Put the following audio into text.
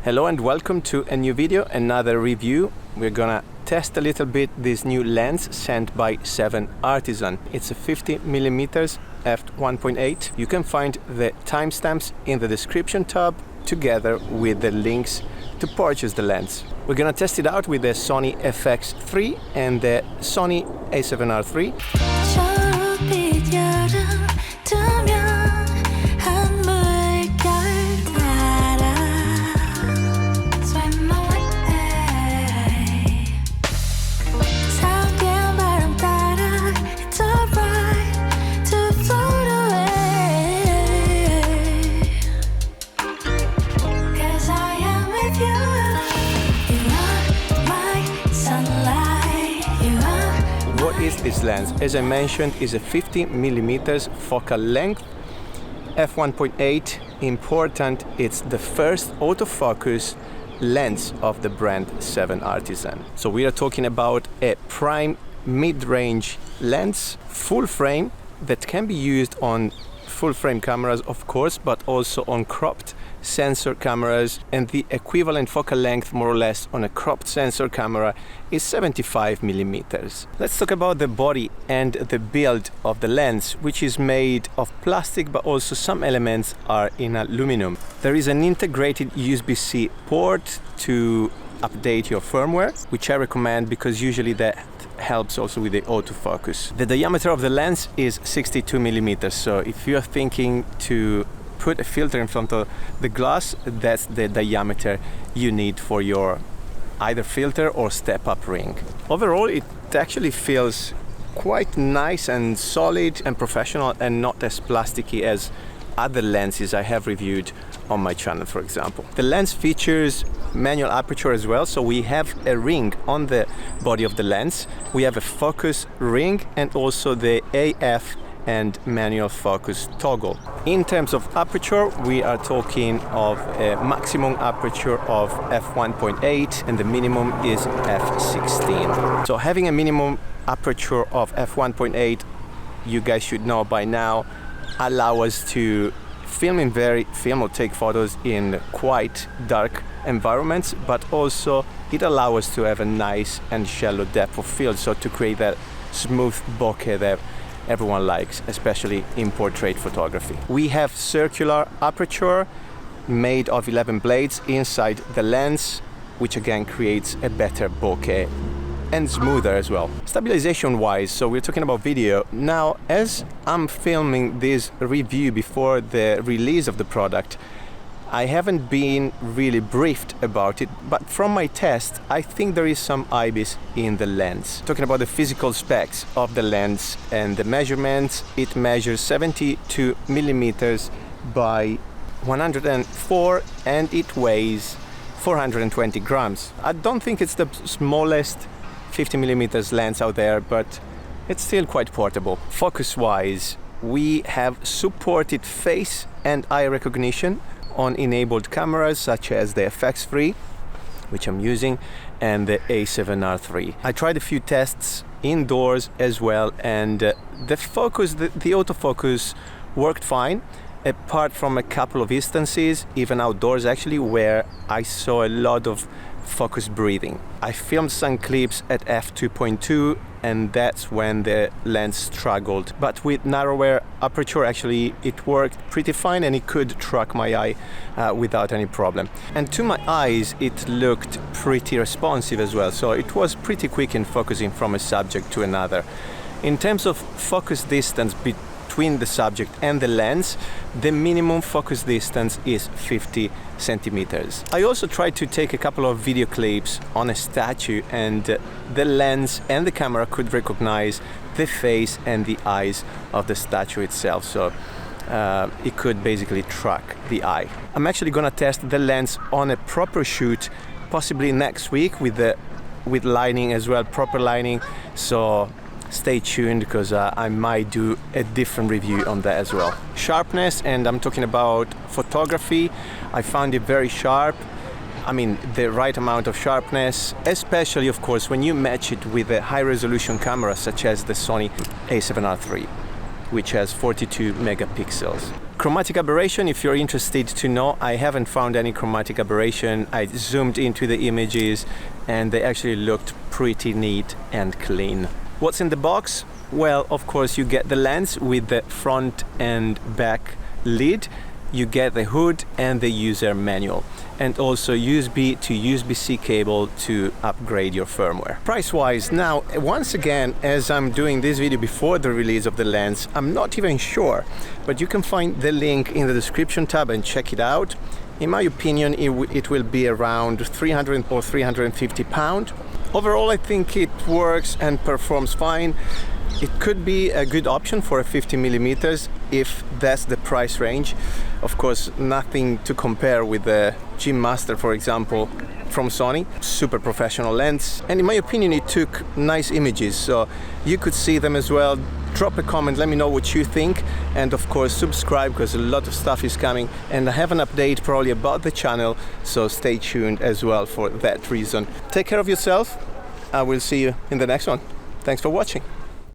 Hello and welcome to a new video, another review. We're gonna test a little bit this new lens sent by 7Artisans. It's a 50mm f1.8. You can find the timestamps in the description tab together with the links to purchase the lens. We're gonna test it out with the Sony FX3 and the Sony A7R3. What is this lens? As I mentioned, is a 50mm focal length, f1.8. Important, it's the first autofocus lens of the brand 7Artisans. So we are talking about a prime mid-range lens, full frame, that can be used on full frame cameras, of course, but also on cropped sensor cameras, and the equivalent focal length more or less on a cropped sensor camera is 75mm. Let's talk about the body and the build of the lens, which is made of plastic, but also some elements are in aluminum. There is an integrated USB-C port to update your firmware, which I recommend because usually that helps also with the autofocus. The diameter of the lens is 62mm, so if you're thinking to put a filter in front of the glass, that's the diameter you need for your either filter or step-up ring. Overall, it actually feels quite nice and solid and professional, and not as plasticky as other lenses I have reviewed on my channel, for example. The lens features manual aperture as well, so we have a ring on the body of the lens. We have a focus ring and also the AF and manual focus toggle. In terms of aperture, we are talking of a maximum aperture of f1.8 and the minimum is f16. So having a minimum aperture of f1.8, you guys should know by now, allow us to film or take photos in quite dark environments, but also it allows us to have a nice and shallow depth of field, so to create that smooth bokeh that everyone likes, especially in portrait photography. We have circular aperture made of 11 blades inside the lens, which again creates a better bokeh and smoother as well. Stabilization wise, so we're talking about video. Now, as I'm filming this review before the release of the product, I haven't been really briefed about it, but from my test, I think there is some IBIS in the lens. Talking about the physical specs of the lens and the measurements, it measures 72mm by 104 and it weighs 420 grams. I don't think it's the smallest 50mm lens out there, but it's still quite portable. Focus-wise, we have supported face and eye recognition on enabled cameras such as the FX3, which I'm using, and the A7R3. I tried a few tests indoors as well, and the autofocus worked fine, apart from a couple of instances, even outdoors actually, where I saw a lot of focus breathing. I filmed some clips at f2.2 and that's when the lens struggled, but with narrower aperture actually it worked pretty fine and it could track my eye without any problem. And to my eyes it looked pretty responsive as well, so it was pretty quick in focusing from a subject to another. In terms of focus distance between the subject and the lens, the minimum focus distance is 50 centimeters. I also tried to take a couple of video clips on a statue, and the lens and the camera could recognize the face and the eyes of the statue itself, so it could basically track the eye. I'm actually gonna test the lens on a proper shoot, possibly next week with lighting as well, proper lighting, so stay tuned because I might do a different review on that as well. Sharpness, and I'm talking about photography, I found it very sharp. I mean, the right amount of sharpness, especially of course when you match it with a high resolution camera such as the Sony A7R3. which has 42 megapixels. Chromatic aberration, if you're interested to know, I haven't found any chromatic aberration. I zoomed into the images and they actually looked pretty neat and clean. What's in the box? Well, of course, you get the lens with the front and back lid. You get the hood and the user manual, and also USB to USB-C cable to upgrade your firmware. Price-wise, now, once again, as I'm doing this video before the release of the lens, I'm not even sure, but you can find the link in the description tab and check it out. In my opinion, it will be around 300 or 350 pounds. Overall, I think it works and performs fine. It could be a good option for a 50mm if that's the price range. Of course, nothing to compare with the Gym Master, for example, from Sony. Super professional lens, and in my opinion it took nice images, so you could see them as well. Drop a comment, let me know what you think, and of course subscribe because a lot of stuff is coming, and I have an update probably about the channel, so stay tuned as well for that reason. Take care of yourself. I will see you in the next one. Thanks for watching.